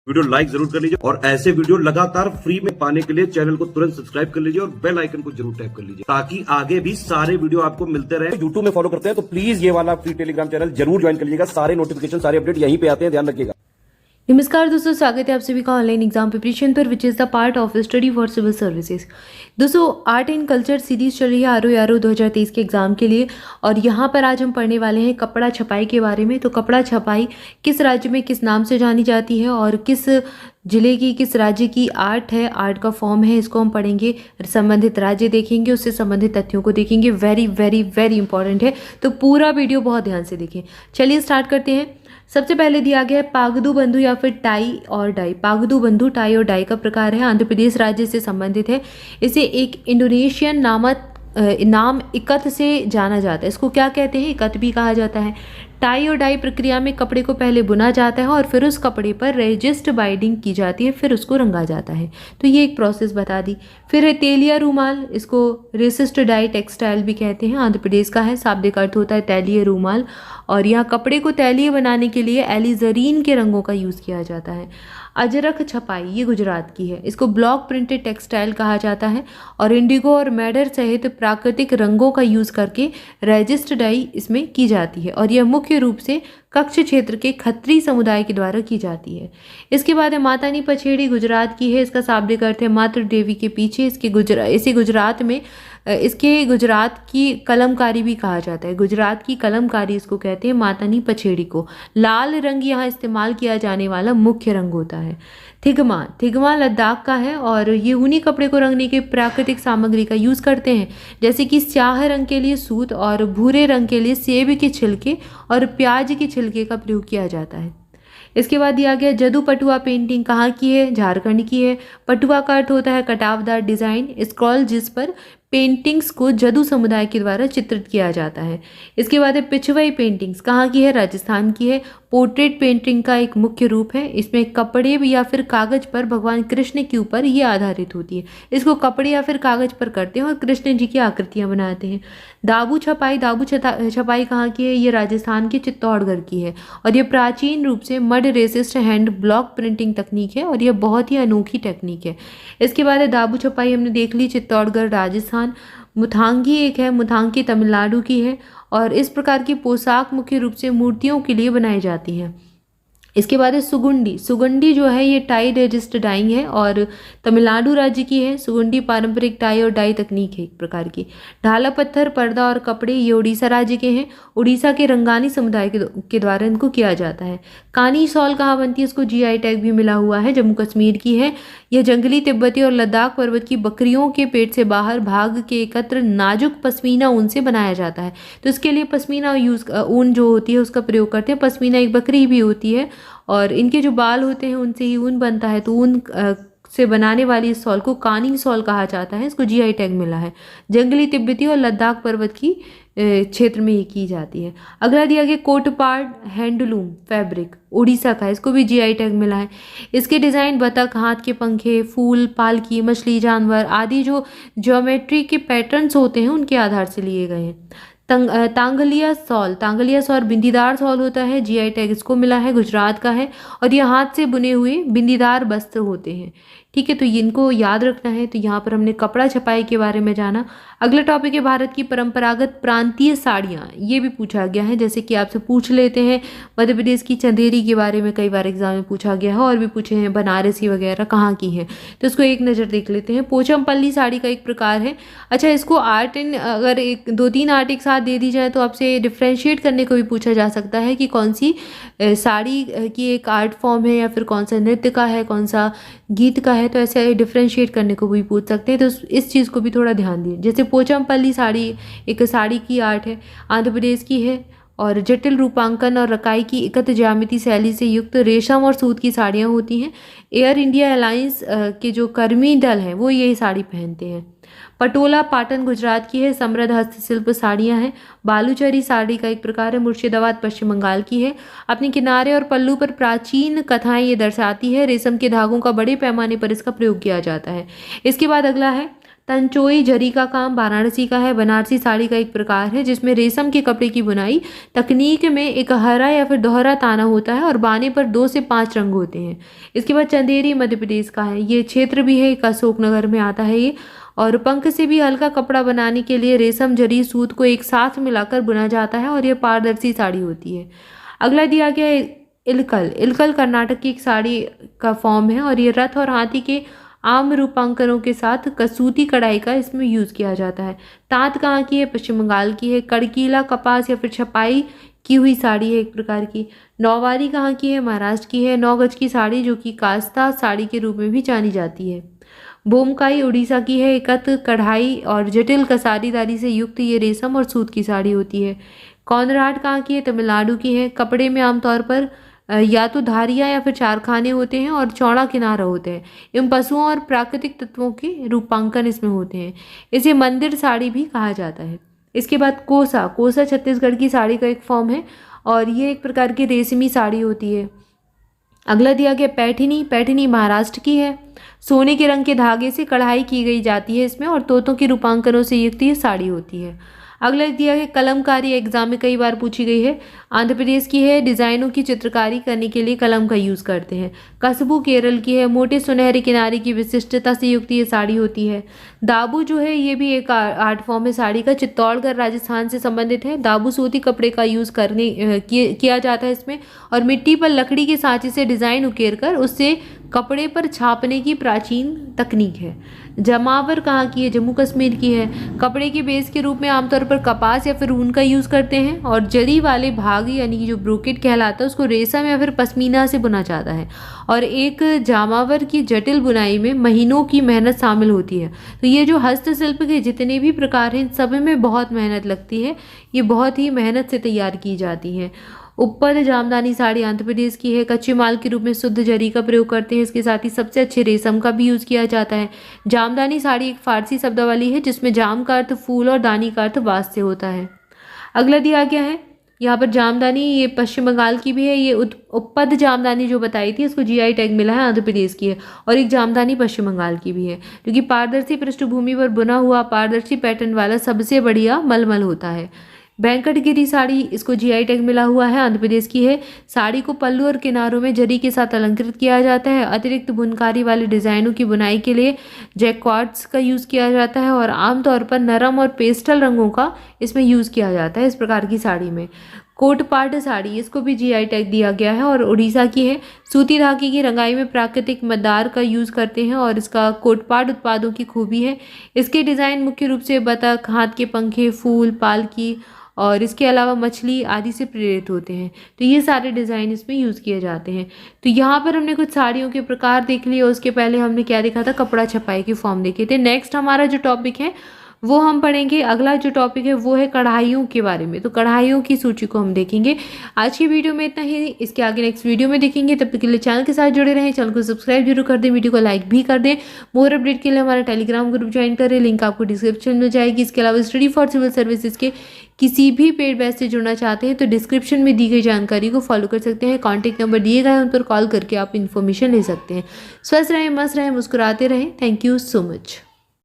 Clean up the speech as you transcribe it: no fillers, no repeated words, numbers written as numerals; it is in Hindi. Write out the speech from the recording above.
वीडियो लाइक जरूर कर लीजिए और ऐसे वीडियो लगातार फ्री में पाने के लिए चैनल को तुरंत सब्सक्राइब कर लीजिए और बेल आइकन को जरूर टैप कर लीजिए ताकि आगे भी सारे वीडियो आपको मिलते रहे। यूट्यूब में फॉलो करते हैं तो प्लीज ये वाला फ्री टेलीग्राम चैनल जरूर ज्वाइन कर लीजिएगा। सारे नोटिफिकेशन सारे अपडेट यहीं पे आते हैं, ध्यान रखिएगा। नमस्कार दोस्तों, स्वागत है आप सभी का ऑनलाइन एग्जाम प्रिपरेशन पर which is the part of study for civil services. दोस्तों, आर्ट एंड कल्चर सीरीज चल रही है आरओ 2023 के एग्जाम के लिए और यहाँ पर आज हम पढ़ने वाले हैं कपड़ा छपाई के बारे में। तो कपड़ा छपाई किस राज्य में किस नाम से जानी जाती है और किस जिले की किस राज्य की आर्ट है, आर्ट का फॉर्म है, इसको हम पढ़ेंगे। संबंधित राज्य देखेंगे, उससे संबंधित तथ्यों को देखेंगे। वेरी वेरी वेरी इंपॉर्टेंट है, तो पूरा वीडियो बहुत ध्यान से देखें। चलिए स्टार्ट करते हैं। सबसे पहले दिया गया है पागदू बंधु या फिर टाई और डाई। पागदू बंधु, टाई और डाई का प्रकार है, आंध्र प्रदेश राज्य से संबंधित है। इसे एक इंडोनेशियन नाम इकत से जाना जाता है। इसको क्या कहते हैं? इकत भी कहा जाता है। टाई और डाई प्रक्रिया में कपड़े को पहले बुना जाता है और फिर उस कपड़े पर रेजिस्ट बाइंडिंग की जाती है, फिर उसको रंगा जाता है। तो ये एक प्रोसेस बता दी। फिर है तेलिया रूमाल, इसको रेसिस्ट डाई टेक्सटाइल भी कहते हैं, आंध्र प्रदेश का है। शाब्दिक अर्थ होता है तैलीय रूमाल और यहाँ कपड़े को तैलीय बनाने के लिए एलिजरीन के रंगों का यूज़ किया जाता है। अजरक छपाई, ये गुजरात की है, इसको ब्लॉक प्रिंटेड टेक्सटाइल कहा जाता है और इंडिगो और मैडर सहित प्राकृतिक रंगों का यूज़ करके रेजिस्ट डाई इसमें की जाती है और यह मुख्य रूप से कच्छ क्षेत्र के खत्री समुदाय के द्वारा की जाती है। इसके बाद है मातानी पछेड़ी, गुजरात की है, इसका शाब्दिक अर्थ है मातृ देवी के पीछे। इसके गुजरात की कलमकारी भी कहा जाता है। गुजरात की कलमकारी इसको कहते हैं, मातानी पछेड़ी को। लाल रंग यहाँ इस्तेमाल किया जाने वाला मुख्य रंग होता है। थिगमा, थिगमा लद्दाख का है और ये ऊनी कपड़े को रंगने के प्राकृतिक सामग्री का यूज़ करते हैं, जैसे कि स्याह रंग के लिए सूत और भूरे रंग के लिए सेब के छिलके और प्याज के छिलके का प्रयोग किया जाता है। इसके बाद दिया गया जदू पटुआ पेंटिंग कहाँ की है? झारखंड की है। पटुआ का अर्थ होता है कटावदार डिजाइन, स्क्रॉल जिस पर पेंटिंग्स को जदू समुदाय के द्वारा चित्रित किया जाता है। इसके बाद है पिछवई पेंटिंग्स, कहाँ की है? राजस्थान की है। पोर्ट्रेट पेंटिंग का एक मुख्य रूप है, इसमें कपड़े या फिर कागज पर भगवान कृष्ण के ऊपर ये आधारित होती है। इसको कपड़े या फिर कागज पर करते हैं और कृष्ण जी की आकृतियां बनाते हैं। दाबू छपाई, छपाई कहाँ की है? ये राजस्थान के चित्तौड़गढ़ की है और ये प्राचीन रूप से mud resist hand block printing तकनीक है और यह बहुत ही अनोखी टेक्निक है। इसके बाद है दाबू छपाई, हमने देख ली, चित्तौड़गढ़ राजस्थान। मुथांगी एक है, मुथांगी तमिलनाडु की है और इस प्रकार की पोशाक मुख्य रूप से मूर्तियों के लिए बनाई जाती हैं। इसके बाद है सुगुंडी। सुगुंडी जो है ये टाई रेजिस्ट डाइंग है और तमिलनाडु राज्य की है। सुगुंडी पारंपरिक टाई और डाई तकनीक है एक प्रकार की। ढाला पत्थर, पर्दा और कपड़े ये उड़ीसा राज्य के हैं। उड़ीसा के रंगानी समुदाय के द्वारा इनको किया जाता है। कानी शॉल कहाँ बनती है? इसको जीआई टैग भी मिला हुआ है, जम्मू कश्मीर की है। यह जंगली तिब्बती और लद्दाख पर्वत की बकरियों के पेट से बाहर भाग के एकत्र नाजुक पश्मीना ऊन से बनाया जाता है। तो इसके लिए पश्मीना ऊन जो होती है उसका प्रयोग करते हैं। पश्मीना एक बकरी भी होती है और इनके जो बाल होते हैं उनसे ही ऊन बनता है, तो ऊन से बनाने वाली इस सॉल को कानिंग सॉल कहा जाता है। इसको जीआई टैग मिला है। जंगली तिब्बती और लद्दाख पर्वत की क्षेत्र में ये की जाती है। अगला दिया गया कोटपाड हैंडलूम फैब्रिक, उड़ीसा का है, इसको भी जीआई टैग मिला है। इसके डिज़ाइन बतख, हाथ के पंखे, फूल, पालकी, मछली, जानवर आदि जो ज्योमेट्री के पैटर्न्स होते हैं उनके आधार से लिए गए हैं। तांगलिया सॉल बिंदीदार सॉल होता है, जीआई टैग इसको मिला है, गुजरात का है और ये हाथ से बुने हुए बिंदीदार वस्त्र होते हैं। ठीक है, तो इनको याद रखना है। तो यहाँ पर हमने कपड़ा छपाई के बारे में जाना। अगला टॉपिक है भारत की परंपरागत प्रांतीय साड़ियाँ। ये भी पूछा गया है, जैसे कि आपसे पूछ लेते हैं मध्य प्रदेश की चंदेरी के बारे में कई बार एग्जाम में पूछा गया है और भी पूछे हैं बनारसी वगैरह कहाँ की है, तो इसको एक नज़र देख लेते हैं। पोचमपल्ली साड़ी का एक प्रकार है। अच्छा, इसको आर्ट एंड अगर एक दो तीन आर्ट एक साथ दे दी जाए तो आपसे डिफ्रेंशिएट करने को भी पूछा जा सकता है कि कौन सी साड़ी की एक आर्ट फॉर्म है या फिर कौन सा नृत्य का है, कौन सा गीत का है, तो ऐसे डिफ्रेंशिएट करने को भी पूछ सकते हैं। तो इस चीज़ को भी थोड़ा ध्यान दिए। जैसे पोचमपल्ली साड़ी एक साड़ी की आर्ट है, आंध्र प्रदेश की है और जटिल रूपांकन और रकाई की एकत्र ज्यामिति शैली से युक्त रेशम और सूत की साड़ियाँ होती हैं। एयर इंडिया अलायंस के जो कर्मी दल हैं वो यही साड़ी पहनते हैं। पटोला पाटन गुजरात की है, समृद्ध हस्तशिल्प साड़ियाँ हैं। बालूचरी साड़ी का एक प्रकार है, मुर्शिदाबाद पश्चिम बंगाल की है। अपने किनारे और पल्लू पर प्राचीन कथाएं ये दर्शाती है। रेशम के धागों का बड़े पैमाने पर इसका प्रयोग किया जाता है। इसके बाद अगला है तंचोई जरी का काम वाराणसी का है। बनारसी साड़ी का एक प्रकार है जिसमें रेशम के कपड़े की बुनाई तकनीक में एक हरा या फिर दोहरा ताना होता है और बाने पर 2 से 5 रंग होते हैं। इसके बाद चंदेरी मध्य प्रदेश का है, ये क्षेत्र भी है, एक अशोकनगर में आता है ये। और पंख से भी हल्का कपड़ा बनाने के लिए रेशम जरी सूत को एक साथ मिलाकर बुना जाता है और यह पारदर्शी साड़ी होती है। अगला दिया गया है इलकल। इलकल कर्नाटक की एक साड़ी का फॉर्म है और ये रथ और हाथी के आम रूपांकनों के साथ कसूती कढ़ाई का इसमें यूज़ किया जाता है। ताँत कहाँ की है? पश्चिम बंगाल की है। कड़कीला कपास या फिर छपाई की हुई साड़ी है एक प्रकार की। नौवारी कहाँ की है? महाराष्ट्र की है। 9 गज की साड़ी जो कि कास्ता साड़ी के रूप में भी जानी जाती है। बोमकाई उड़ीसा की है। एकत कढ़ाई और जटिल कसारीदारी से युक्त ये रेशम और सूत की साड़ी होती है। कौनराट कहाँ की है? तमिलनाडु की है। कपड़े में आमतौर पर या तो धारियाँ या फिर चारखाने होते हैं और चौड़ा किनारा होते हैं एवं पशुओं और प्राकृतिक तत्वों के रूपांकन इसमें होते हैं। इसे मंदिर साड़ी भी कहा जाता है। इसके बाद कोसा। कोसा छत्तीसगढ़ की साड़ी का एक फॉर्म है और ये एक प्रकार की रेशमी साड़ी होती है। अगला दिया गया पैठनी। पैठनी महाराष्ट्र की है। सोने के रंग के धागे से कढ़ाई की गई जाती है इसमें और तोतों के रूपांकनों से युक्त ये साड़ी होती है। अगला दिया है कलमकारी, एग्जाम में कई बार पूछी गई है। आंध्र प्रदेश की है। डिज़ाइनों की चित्रकारी करने के लिए कलम का यूज़ करते हैं। कस्बू केरल की है। मोटे सुनहरे किनारे की विशिष्टता से युक्त ये साड़ी होती है। दाबू जो है ये भी एक आर्ट फॉर्म है साड़ी का। चित्तौड़गढ़ राजस्थान से संबंधित है। दाबू सूती कपड़े का यूज़ किया जाता है इसमें और मिट्टी पर लकड़ी के सांचे से डिज़ाइन उकेर कर उससे कपड़े पर छापने की प्राचीन तकनीक है। जमावर कहाँ की है? जम्मू कश्मीर की है। कपड़े के बेस के रूप में आमतौर पर कपास या फिर ऊन का यूज़ करते हैं और जरी वाले भाग यानी कि जो ब्रोकेट कहलाता है उसको रेशम या फिर पश्मीना से बुना जाता है और एक जामावर की जटिल बुनाई में महीनों की मेहनत शामिल होती है। तो ये जो हस्तशिल्प के जितने भी प्रकार हैं सब में बहुत मेहनत लगती है, ये बहुत ही मेहनत से तैयार की जाती हैं। उपपद जामदानी साड़ी आंध्र प्रदेश की है। कच्चे माल के रूप में शुद्ध जरी का प्रयोग करते हैं। इसके साथ ही सबसे अच्छे रेशम का भी यूज़ किया जाता है। जामदानी साड़ी एक फारसी शब्दावली है जिसमें जाम का अर्थ फूल और दानी का अर्थ बाँस से होता है। अगला दिया गया है यहाँ पर जामदानी, ये पश्चिम बंगाल की भी है। ये उपपद जामदानी जो बताई थी इसको GI टैग मिला है, आंध्र प्रदेश की है। और एक जामदानी पश्चिम बंगाल की भी है जो कि पारदर्शी पृष्ठभूमि पर बुना हुआ पारदर्शी पैटर्न वाला सबसे बढ़िया मलमल होता है। वेंकटगिरी साड़ी, इसको GI टैग मिला हुआ है, आंध्र प्रदेश की है। साड़ी को पल्लू और किनारों में जरी के साथ अलंकृत किया जाता है। अतिरिक्त बुनकारी वाले डिज़ाइनों की बुनाई के लिए जैक्वार्ड्स का यूज़ किया जाता है और आमतौर पर नरम और पेस्टल रंगों का इसमें यूज़ किया जाता है इस प्रकार की साड़ी में। कोटपाट साड़ी, इसको भी GI टैग दिया गया है और उड़ीसा की है। सूती धागे की रंगाई में प्राकृतिक मदार का यूज़ करते हैं और इसका कोटपाट उत्पादों की खूबी है। इसके डिज़ाइन मुख्य रूप से बतख, हाथ के पंखे, फूल, पालकी और इसके अलावा मछली आदि से प्रेरित होते हैं। तो ये सारे डिज़ाइन इसमें यूज़ किए जाते हैं। तो यहाँ पर हमने कुछ साड़ियों के प्रकार देख लिए और उसके पहले हमने क्या देखा था? कपड़ा छपाई के फॉर्म देखे थे। नेक्स्ट हमारा जो टॉपिक है वो हम पढ़ेंगे। अगला जो टॉपिक है वो है कढ़ाइयों के बारे में। तो कढ़ाइयों की सूची को हम देखेंगे। आज की वीडियो में इतना ही, इसके आगे नेक्स्ट वीडियो में देखेंगे। तब तक के लिए चैनल के साथ जुड़े रहें, चैनल को सब्सक्राइब जरूर कर दें, वीडियो को लाइक भी कर दें। मोर अपडेट के लिए हमारा टेलीग्राम ग्रुप ज्वाइन करें, लिंक आपको डिस्क्रिप्शन में मिल जाएगी। इसके अलावा स्टडी फॉर सिविल सर्विसेज के किसी भी पेड बैच से जुड़ना चाहते हैं तो डिस्क्रिप्शन में दी गई जानकारी को फॉलो कर सकते हैं। कॉन्टैक्ट नंबर दिए गए हैं, उन पर कॉल करके आप इन्फॉर्मेशन ले सकते हैं। स्वस्थ रहें, मस्त रहें, मुस्कुराते रहें। Thank you so much.